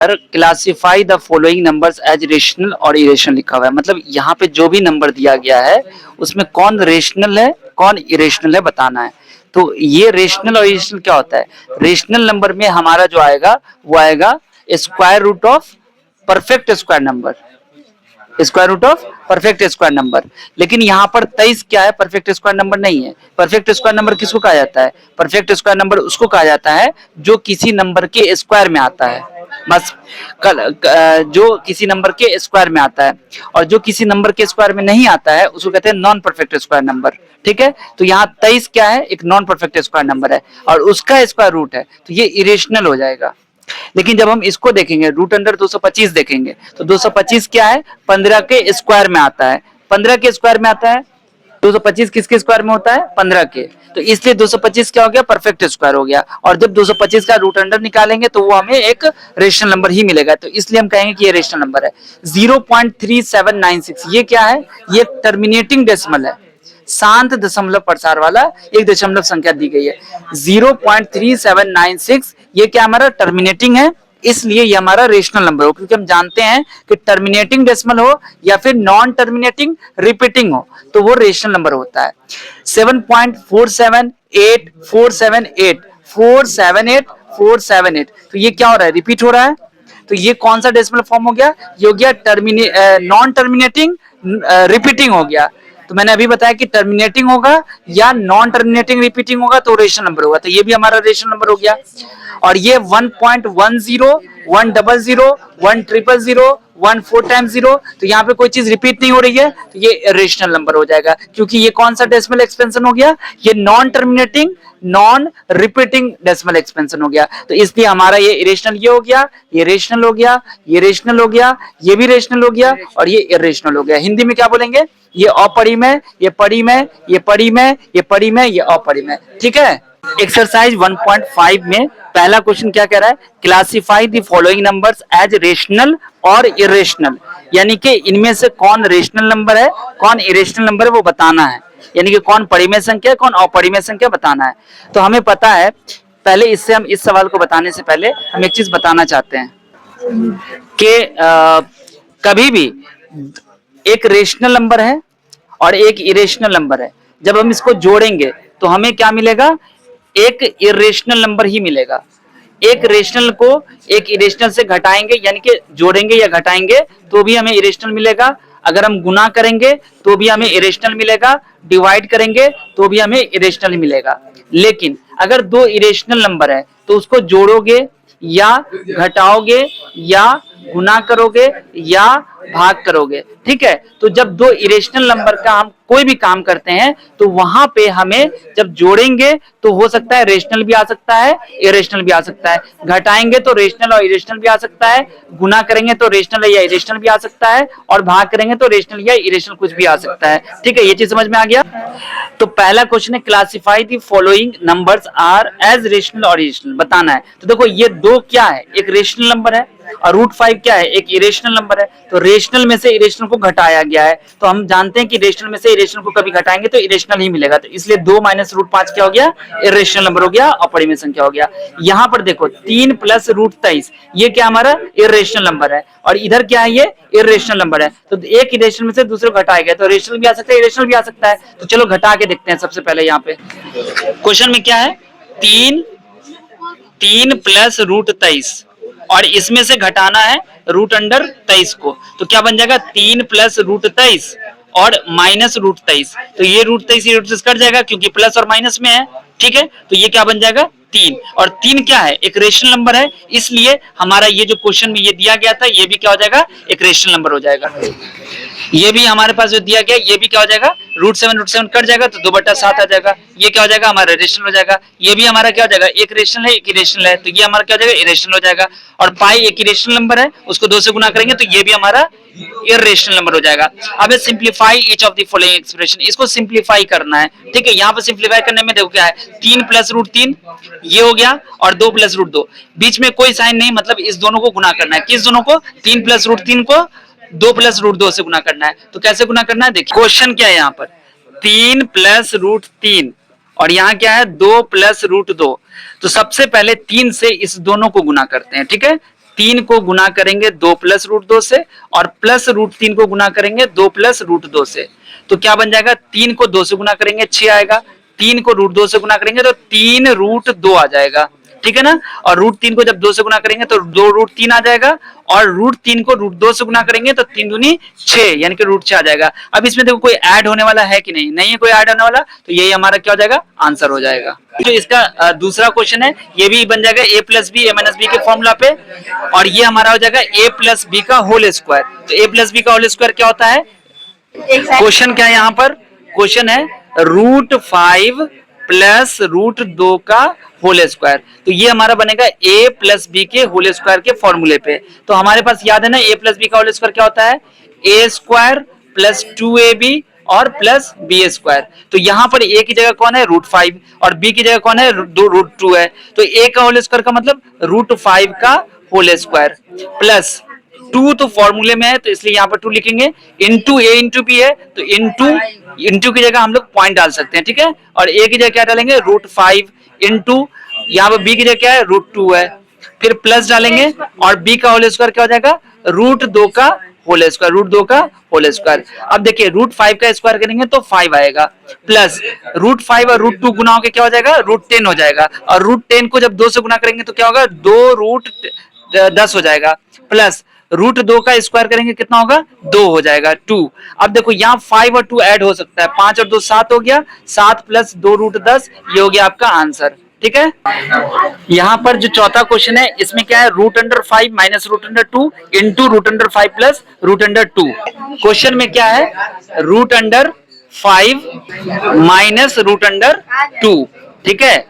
Classify the following numbers as rational और irrational लिखा हुआ है, मतलब यहाँ पे जो भी नंबर दिया गया है उसमें कौन रेशनल है कौन इरेशनल है बताना है। तो ये रेशनल और इरेशनल क्या होता है? रेशनल नंबर में हमारा जो आएगा वो आएगा square root of perfect square number, square root of perfect square number. लेकिन यहाँ पर 23 क्या है? परफेक्ट स्क्वायर नंबर नहीं है। परफेक्ट स्क्वायर नंबर किसको कहा जाता है? परफेक्ट स्क्वायर नंबर उसको कहा जाता है जो किसी नंबर के स्क्वायर में आता है, बस जो किसी नंबर के स्क्वायर में आता है। और जो किसी नंबर के स्क्वायर में नहीं आता है उसको कहते हैं नॉन परफेक्ट स्क्वायर नंबर। ठीक है, तो यहाँ 23 क्या है? एक नॉन परफेक्ट स्क्वायर नंबर है और उसका स्क्वायर रूट है, तो ये इरेशनल हो जाएगा। लेकिन जब हम इसको देखेंगे रूट अंडर 225 देखेंगे तो 225 क्या है? 15 के स्क्वायर में आता है, 15 के स्क्वायर में आता है। 225 किसके स्क्वायर में होता है? 15 के, तो इसलिए 225 क्या हो गया? परफेक्ट स्क्वायर हो गया। और जब 225 का रूट अंडर निकालेंगे तो वो हमें एक रेशनल नंबर ही मिलेगा, तो इसलिए हम कहेंगे कि ये रेशनल नंबर है। 0.3796 ये क्या है? ये टर्मिनेटिंग डेसिमल है, शांत दशमलव प्रसार वाला एक दशमलव संख्या दी गई है। 0.3796 ये क्या हमारा टर्मिनेटिंग है, इसलिए ये हमारा रेशनल नंबर हो, क्योंकि हम जानते हैं कि टर्मिनेटिंग डेसिमल हो या फिर नॉन टर्मिनेटिंग रिपीटिंग हो तो वो रेशनल नंबर होता है। 7.478478 तो ये क्या हो रहा है? रिपीट हो रहा है। तो ये कौन सा डेसिमल फॉर्म हो गया? ये हो गया नॉन टर्मिनेटिंग रिपीटिंग हो गया। तो मैंने अभी बताया कि टर्मिनेटिंग होगा या नॉन टर्मिनेटिंग रिपीटिंग होगा तो रेशनल नंबर होगा, तो ये भी हमारा रेशनल नंबर हो गया। और ये 1.10 100 100 1 4 टाइम्स 0, तो यहाँ पे कोई चीज रिपीट नहीं हो रही है तो ये रेशनल नंबर हो जाएगा, क्योंकि ये कौन सा डेसिमल एक्सपेंशन हो गया? ये non terminating non repeating decimal expansion हो गया। तो इसलिए हमारा ये इरेशनल ये हो गया, ये रेशनल हो गया, ये रेशनल हो गया, ये भी रेशनल हो गया और ये इरेशनल हो गया। हिंदी में क्या बोलेंगे? ये अपरिमेय, ये परिमेय, ये परिमेय, ये परिमेय, ये अपरिमेय। ठीक है। एक्सरसाइज 1.5 में पहला क्वेश्चन क्या कह रहा है? Classify the following numbers as rational और इरेशनल, यानी कि इनमें से कौन रेशनल नंबर है कौन इरेशनल नंबर है वो बताना है, यानी कि कौन परिमेय संख्या है कौन अपरिमेय संख्या बताना है। तो हमें पता है, पहले इससे हम इस सवाल को बताने से पहले हम एक चीज बताना चाहते हैं कि कभी भी एक रेशनल नंबर है और एक इरेशनल नंबर है, जब हम इसको जोड़ेंगे तो हमें क्या मिलेगा? एक इरेशनल नंबर ही मिलेगा। एक रेशनल को एक इरेशनल से घटाएंगे, यानी कि जोड़ेंगे या घटाएंगे तो भी हमें इरेशनल मिलेगा। अगर हम गुना करेंगे तो भी हमें इरेशनल मिलेगा, डिवाइड करेंगे तो भी हमें इरेशनल मिलेगा। लेकिन अगर दो इरेशनल नंबर है तो उसको जोड़ोगे या घटाओगे या गुना करोगे या भाग करोगे। ठीक है, तो जब दो इरेशनल नंबर का हम कोई भी काम करते हैं तो वहां पे हमें जब जोड़ेंगे तो हो सकता है रेशनल भी आ सकता है, इरेशनल भी आ सकता है। घटाएंगे तो रेशनल और इरेशनल भी आ सकता है, गुना करेंगे तो रेशनल या इरेशनल भी आ सकता है, और भाग करेंगे तो रेशनल या इरेशनल कुछ भी आ सकता है। ठीक है, ये चीज समझ में आ गया। तो पहला क्वेश्चन है classify the following numbers are as rational और इरेशनल बताना है। तो देखो ये दो क्या है? एक रेशनल नंबर है और रूट 5 क्या है? एक इरेशनल नंबर है। तो रेशनल में से इरेशनल को घटाया गया है, तो हम जानते हैं कि रेशनल में से इरेशनल को कभी घटाएंगे तो इरेशनल ही मिलेगा, तो इसलिए 2 माइनस रूट 5 क्या हो गया? इरेशनल नंबर हो गया, अपरिमेय संख्या हो गया। यहाँ पर देखो 3 प्लस रूट 23 ये क्या हमारा? इरेशनल नंबर है, और इधर क्या है? ये इरेशनल नंबर है। तो एक इरेशनल में से दूसरे को घटाया गया तो रेशनल भी आ सकता है इरेशनल भी आ सकता है। तो चलो घटा के देखते हैं। सबसे पहले यहाँ पे क्वेश्चन में क्या है? 3 प्लस रूट 23 और इसमें से घटाना है रूट अंडर 23 को, तो क्या बन जाएगा? 3 प्लस रूट 23 और माइनस रूट 23, तो ये रूट 23 कट जाएगा क्योंकि प्लस और माइनस में है। ठीक है, तो ये क्या बन जाएगा? 3, और 3 क्या है? एक रेशनल नंबर है, इसलिए हमारा ये जो क्वेश्चन में ये दिया गया था ये भी क्या हो जाएगा? एक रेशनल नंबर हो जाएगा। ये भी हमारे पास जो दिया गया ये भी क्या हो जाएगा? रूट 7 कट जाएगा तो 2/7 आ जाएगा, ये क्या हो जाएगा? हमारा रेशनल हो जाएगा। ये भी हमारा क्या हो जाएगा? एक रेशनल है एक इरेशनल है, तो ये हमारा क्या हो जाएगा? इरेशनल हो जाएगा। और पाई एक इरेशनल नंबर है, उसको 2 से गुना करेंगे तो ये भी हमारा इरेशनल नंबर हो जाएगा। अब simplify each of the following expression, इसको सिंप्लीफाई करना है। ठीक है, यहाँ पर सिंप्लीफाई करने में देखो क्या है? 3 प्लस रूट 3 ये हो गया और 2 प्लस रूट 2, बीच में कोई साइन नहीं, मतलब इस दोनों को गुना करना है। किस दोनों को? 3 प्लस रूट 3 को 2 प्लस रूट 2 से गुना करना है। तो कैसे गुना करना है? देखिए क्वेश्चन क्या है यहाँ पर? 3 प्लस रूट 3 और यहाँ क्या है? 2 प्लस रूट 2। तो सबसे पहले 3 से इस दोनों को गुना करते हैं। ठीक है, 3 को गुना करेंगे 2 प्लस रूट 2 से, और प्लस रूट 3 को गुना करेंगे 2 प्लस रूट 2 से। तो क्या बन जाएगा, 3 को 2 से गुना करेंगे 6 आएगा, 3 को रूट 2 से गुना करेंगे तो 3 रूट 2 आ जाएगा, ठीक है ना। और रूट 3 को जब 2 से गुना करेंगे तो 2 रूट 3 आ जाएगा, और रूट 3 को रूट 2 से गुना करेंगे तो 3 दूनी 6, यानी कि रूट 6 आ जाएगा। अब इसमें देखो कोई ऐड होने वाला है कि नहीं, नहीं है कोई ऐड होने वाला, तो यही हमारा क्या हो जाएगा, आंसर हो जाएगा। जो इसका दूसरा क्वेश्चन है ये भी बन जाएगा a plus B A minus B के फॉर्मूला पे, और ये हमारा हो जाएगा a प्लस बी का होल स्क्वायर। तो a प्लस बी का होल स्क्वायर क्या होता है, क्वेश्चन क्या है यहाँ पर, क्वेश्चन है रूट 5 प्लस रूट 2 का होल स्क्वायर। तो ये हमारा बनेगा a प्लस बी के होल स्क्वायर के फॉर्मूले पे। तो हमारे पास याद है ना a प्लस बी का होल स्क्वायर क्या होता है, a स्क्वायर प्लस 2ab और प्लस बी स्क्वायर। तो यहाँ पर a की जगह कौन है, रूट 5, और b की जगह कौन है, रूट 2 है। तो a का होल स्क्वायर का मतलब रूट 5 का होल स्क्वायर प्लस 2 तो फॉर्मूले में है तो इसलिए यहाँ पर 2 लिखेंगे, इंटू a इंटू बी है तो इंटू की जगह हम लोग पॉइंट डाल सकते हैं, ठीक है। और a की जगह क्या डालेंगे, रूट 5 इंटू यहाँ पर b की जगह क्या है, रूट 2 है, फिर प्लस डालेंगे और b का होल स्क्वायर क्या हो जाएगा, रूट 2 का होल स्क्वायर, रूट 2 का होल स्क्वायर। अब देखिए रूट 5 का स्क्वायर करेंगे तो 5 आएगा, प्लस रूट 5 और रूट 2 गुना होकर क्या हो जाएगा, रूट 10 हो जाएगा, और रूट 10 को जब 2 से गुना करेंगे तो क्या होगा, 2 रूट 10 हो जाएगा, प्लस रूट 2 का स्क्वायर करेंगे कितना होगा, 2 हो जाएगा 2। अब देखो यहाँ 5 और 2 ऐड हो सकता है, 5 और 2 7 हो गया, 7 प्लस 2 रूट 10, ये हो गया आपका आंसर, ठीक है। यहाँ पर जो चौथा क्वेश्चन है इसमें क्या है, root under 5 minus root under 2 into root under 5 plus root under 2। Question में क्या है, root under 5 minus root under 2, ठीक है,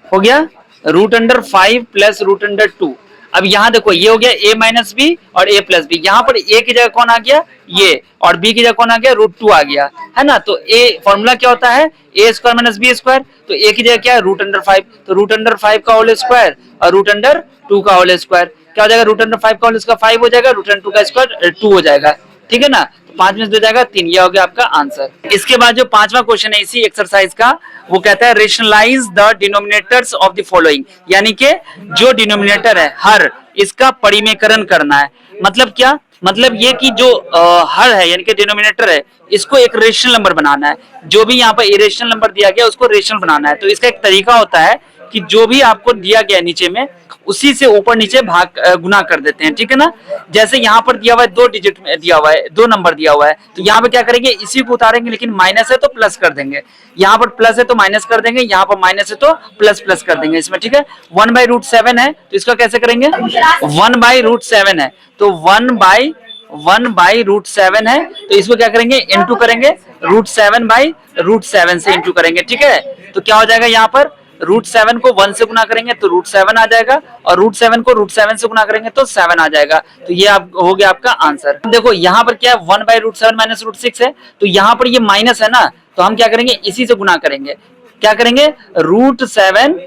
हो गया root under 5 plus root under 2। अब यहाँ देखो ये हो गया a माइनस बी और a प्लस बी, यहाँ पर a की जगह कौन आ गया, ये, और b की जगह कौन आ गया, रूट 2 आ गया, है ना। तो a फॉर्मूला क्या होता है, a square minus B square. तो a की जगह क्या है, रूट अंडर 5, तो रूट अंडर 5 का होल स्क्वायर और रूट अंडर 2 का होल स्क्वायर क्या हो जाएगा, रूट अंडर 5 का होल स्क्वायर 5 हो जाएगा, रूट अंडर 2 का स्क्वायर 2 हो जाएगा, ठीक है ना। तो 5 में से 2 जाएगा 3, ये हो गया आपका आंसर। इसके बाद जो पांचवा क्वेश्चन है इसी एक्सरसाइज का, वो कहता है rationalise the denominators of the following, यानी कि जो डिनोमिनेटर है हर, इसका परिमेयकरण करना है। मतलब क्या, मतलब ये कि जो हर है यानी कि डिनोमिनेटर है, इसको एक रेशनल नंबर बनाना है, जो भी यहाँ पर इरेशनल नंबर दिया गया उसको रेशनल बनाना है। तो इसका एक तरीका होता है कि जो भी आपको दिया गया नीचे में उसी से ऊपर नीचे भाग गुना कर देते हैं, ठीक है ना। जैसे यहाँ पर दिया हुआ है 2 डिजिट में दिया हुआ है, 2 नंबर दिया हुआ है, तो यहाँ पे क्या करेंगे, इसी को उतारेंगे, लेकिन माइनस है तो प्लस कर देंगे, यहाँ पर प्लस है तो माइनस कर देंगे, यहाँ पर माइनस है तो प्लस प्लस कर देंगे इसमें, ठीक है। 1/√7 है तो इसका कैसे करेंगे, 1/√7 है तो 1/√7 है तो इसको क्या करेंगे, इंटू करेंगे, √7/√7 से इंटू करेंगे, ठीक है। तो क्या हो जाएगा, यहाँ पर √7 को 1 से गुना करेंगे तो √7 आ जाएगा, और √7 को √7 से गुना करेंगे तो 7 आ जाएगा। तो ये आप हो गया आपका आंसर। देखो यहाँ पर क्या है, 1/√7 माइनस √6 है, तो यहाँ पर ये माइनस है ना, तो हम क्या करेंगे, इसी से गुना करेंगे, क्या करेंगे, √7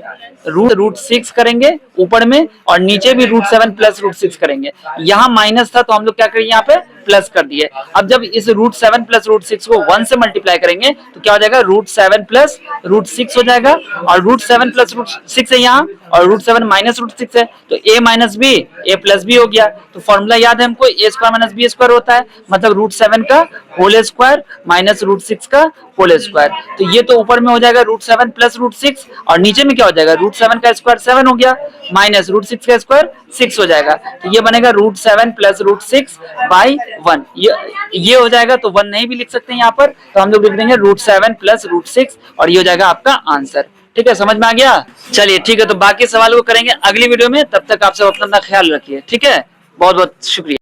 √6 करेंगे ऊपर में, और नीचे भी √7 प्लस √6 करेंगे। यहाँ माइनस था तो हम लोग क्या करेंगे, यहाँ पे प्लस कर दिए। अब जब इस √7 प्लस √6 को 1 से मल्टीप्लाई करेंगे तो क्या हो जाएगा, √7 प्लस √6 हो जाएगा, और √7 प्लस √6 है यहाँ, और √7 माइनस √6 है, तो a minus B a plus B हो गया। तो फॉर्मूला याद है हमको, a square minus B square होता है, मतलब √7 का होल स्क्वायर माइनस √6 का होल स्क्वायर। तो ये तो ऊपर में हो जाएगा √7 प्लस √6, और नीचे में क्या हो जाएगा, √7 का स्क्वायर 7 हो गया, माइनस √6 का स्क्वायर 6 हो जाएगा, तो ये बनेगा √7 प्लस √6/1, ये हो जाएगा। तो 1 नहीं भी लिख सकते हैं यहाँ पर, तो हम लोग लिख देंगे √7 प्लस √6, और ये हो जाएगा आपका आंसर, ठीक है। समझ में आ गया, चलिए ठीक है, तो बाकी सवाल को करेंगे अगली वीडियो में, तब तक आप सब अपना ख्याल रखिए, ठीक है। बहुत बहुत शुक्रिया।